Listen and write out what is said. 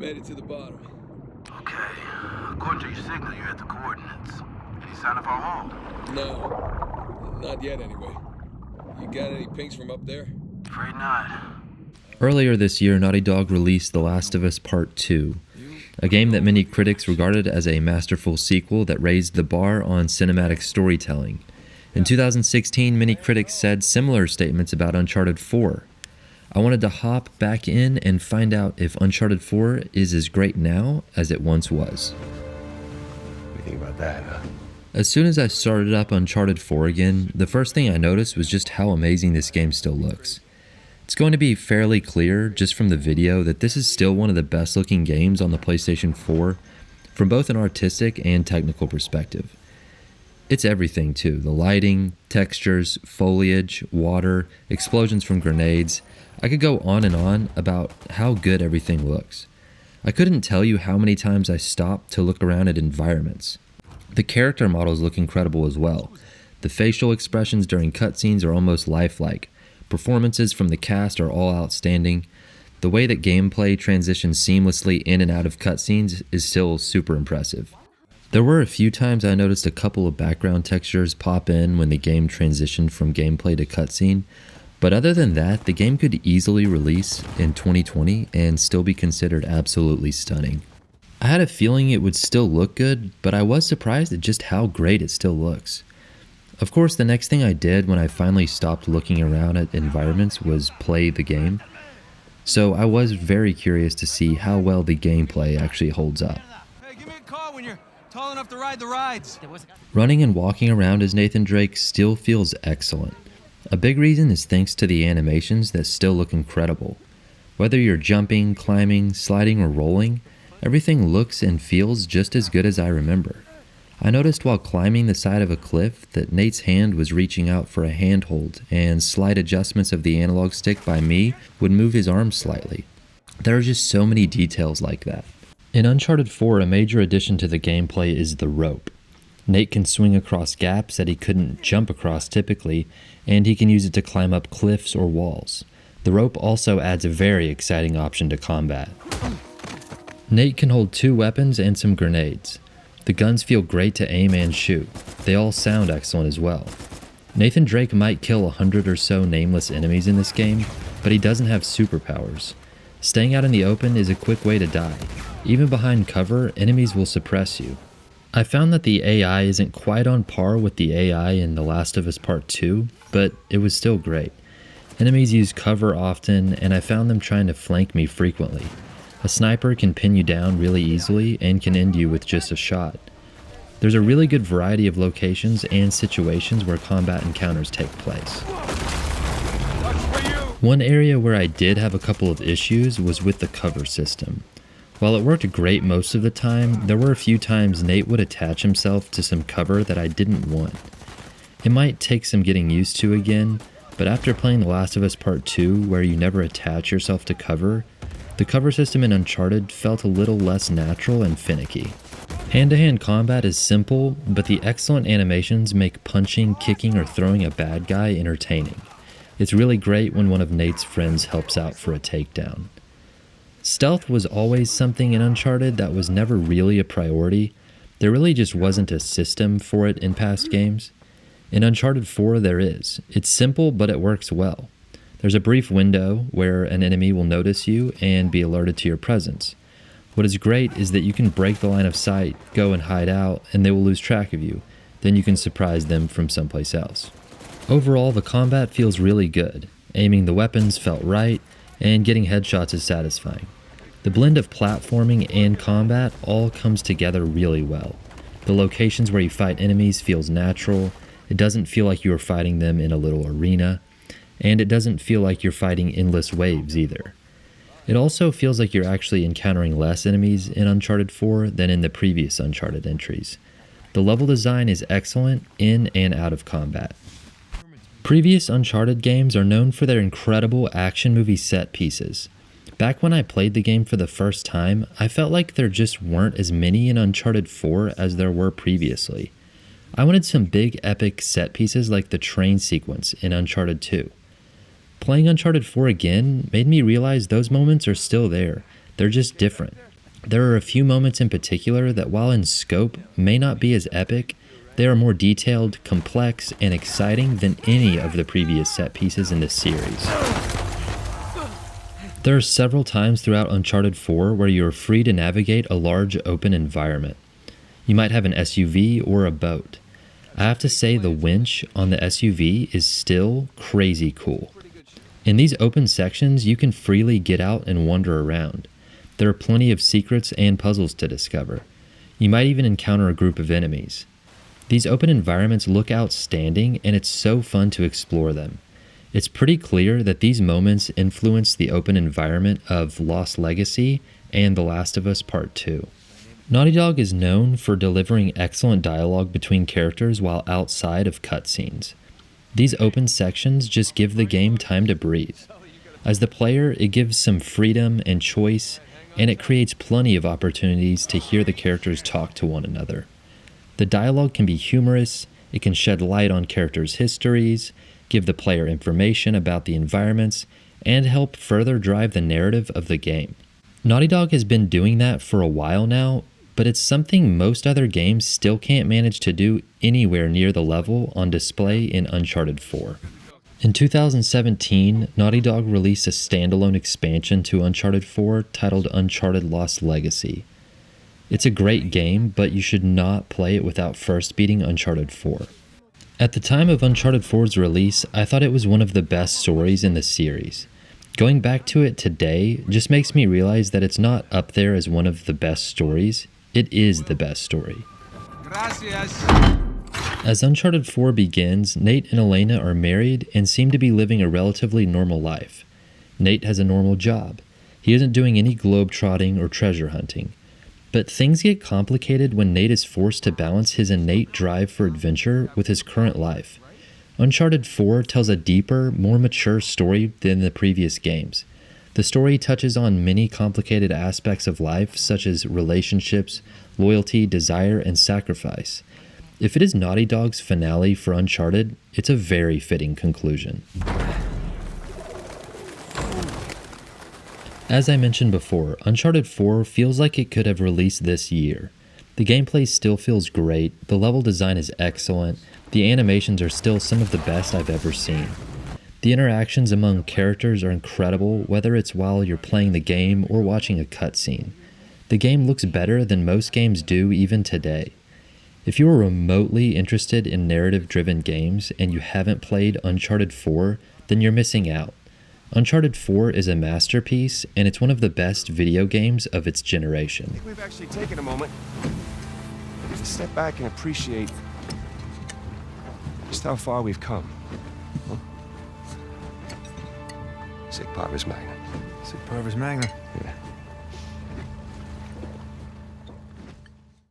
Made it to the bottom. Okay. According to your signal, you're at the coordinates. Any sign of our haul? No, not yet anyway. You got any pings from up there? Afraid not. Earlier this year, Naughty Dog released The Last of Us Part 2, a game that many critics regarded as a masterful sequel that raised the bar on cinematic storytelling. In 2016, many critics said similar statements about Uncharted 4. I wanted to hop back in and find out if Uncharted 4 is as great now as it once was. What do you think about that, huh? As soon as I started up Uncharted 4 again, the first thing I noticed was just how amazing this game still looks. It's going to be fairly clear, just from the video, that this is still one of the best looking games on the PlayStation 4, from both an artistic and technical perspective. It's everything too, the lighting, textures, foliage, water, explosions from grenades. I could go on and on about how good everything looks. I couldn't tell you how many times I stopped to look around at environments. The character models look incredible as well. The facial expressions during cutscenes are almost lifelike. Performances from the cast are all outstanding. The way that gameplay transitions seamlessly in and out of cutscenes is still super impressive. There were a few times I noticed a couple of background textures pop in when the game transitioned from gameplay to cutscene, but other than that, the game could easily release in 2020 and still be considered absolutely stunning. I had a feeling it would still look good, but I was surprised at just how great it still looks. Of course, the next thing I did when I finally stopped looking around at environments was play the game. So I was very curious to see how well the gameplay actually holds up. Hey, give me a call when you're tall enough to ride the rides. Running and walking around as Nathan Drake still feels excellent. A big reason is thanks to the animations that still look incredible. Whether you're jumping, climbing, sliding, or rolling, everything looks and feels just as good as I remember. I noticed while climbing the side of a cliff that Nate's hand was reaching out for a handhold, and slight adjustments of the analog stick by me would move his arm slightly. There are just so many details like that. In Uncharted 4, a major addition to the gameplay is the rope. Nate can swing across gaps that he couldn't jump across typically, and he can use it to climb up cliffs or walls. The rope also adds a very exciting option to combat. Nate can hold 2 weapons and some grenades. The guns feel great to aim and shoot. They all sound excellent as well. Nathan Drake might kill 100 or so nameless enemies in this game, but he doesn't have superpowers. Staying out in the open is a quick way to die. Even behind cover, enemies will suppress you. I found that the AI isn't quite on par with the AI in The Last of Us Part 2, but it was still great. Enemies use cover often, and I found them trying to flank me frequently. A sniper can pin you down really easily and can end you with just a shot. There's a really good variety of locations and situations where combat encounters take place. One area where I did have a couple of issues was with the cover system. While it worked great most of the time, there were a few times Nate would attach himself to some cover that I didn't want. It might take some getting used to again, but after playing The Last of Us Part 2, where you never attach yourself to cover, the cover system in Uncharted felt a little less natural and finicky. Hand-to-hand combat is simple, but the excellent animations make punching, kicking, or throwing a bad guy entertaining. It's really great when one of Nate's friends helps out for a takedown. Stealth was always something in Uncharted that was never really a priority. There really just wasn't a system for it in past games. In Uncharted 4 there is. It's simple, but it works well. There's a brief window where an enemy will notice you and be alerted to your presence. What is great is that you can break the line of sight, go and hide out, and they will lose track of you. Then you can surprise them from someplace else. Overall, the combat feels really good. Aiming the weapons felt right, and getting headshots is satisfying. The blend of platforming and combat all comes together really well. The locations where you fight enemies feels natural. It doesn't feel like you are fighting them in a little arena. And it doesn't feel like you're fighting endless waves either. It also feels like you're actually encountering less enemies in Uncharted 4 than in the previous Uncharted entries. The level design is excellent in and out of combat. Previous Uncharted games are known for their incredible action movie set pieces. Back when I played the game for the first time, I felt like there just weren't as many in Uncharted 4 as there were previously. I wanted some big epic set pieces like the train sequence in Uncharted 2. Playing Uncharted 4 again made me realize those moments are still there. They're just different. There are a few moments in particular that, while in scope may not be as epic, they are more detailed, complex, and exciting than any of the previous set pieces in this series. There are several times throughout Uncharted 4 where you are free to navigate a large open environment. You might have an SUV or a boat. I have to say the winch on the SUV is still crazy cool. In these open sections, you can freely get out and wander around. There are plenty of secrets and puzzles to discover. You might even encounter a group of enemies. These open environments look outstanding, and it's so fun to explore them. It's pretty clear that these moments influence the open environment of Lost Legacy and The Last of Us Part 2. Naughty Dog is known for delivering excellent dialogue between characters while outside of cutscenes. These open sections just give the game time to breathe. As the player, it gives some freedom and choice, and it creates plenty of opportunities to hear the characters talk to one another. The dialogue can be humorous, it can shed light on characters' histories, give the player information about the environments, and help further drive the narrative of the game. Naughty Dog has been doing that for a while now, but it's something most other games still can't manage to do anywhere near the level on display in Uncharted 4. In 2017, Naughty Dog released a standalone expansion to Uncharted 4 titled Uncharted Lost Legacy. It's a great game, but you should not play it without first beating Uncharted 4. At the time of Uncharted 4's release, I thought it was one of the best stories in the series. Going back to it today just makes me realize that it's not up there as one of the best stories, it is the best story. Gracias. As Uncharted 4 begins, Nate and Elena are married and seem to be living a relatively normal life. Nate has a normal job. He isn't doing any globe-trotting or treasure hunting. But things get complicated when Nate is forced to balance his innate drive for adventure with his current life. Uncharted 4 tells a deeper, more mature story than the previous games. The story touches on many complicated aspects of life, such as relationships, loyalty, desire, and sacrifice. If it is Naughty Dog's finale for Uncharted, it's a very fitting conclusion. As I mentioned before, Uncharted 4 feels like it could have released this year. The gameplay still feels great, the level design is excellent, the animations are still some of the best I've ever seen. The interactions among characters are incredible, whether it's while you're playing the game or watching a cutscene. The game looks better than most games do even today. If you are remotely interested in narrative-driven games and you haven't played Uncharted 4, then you're missing out. Uncharted 4 is a masterpiece, and it's one of the best video games of its generation. I think we've actually taken a moment to step back and appreciate just how far we've come. Huh? Sic Parvis Magna. Sic Parvis Magna. Yeah.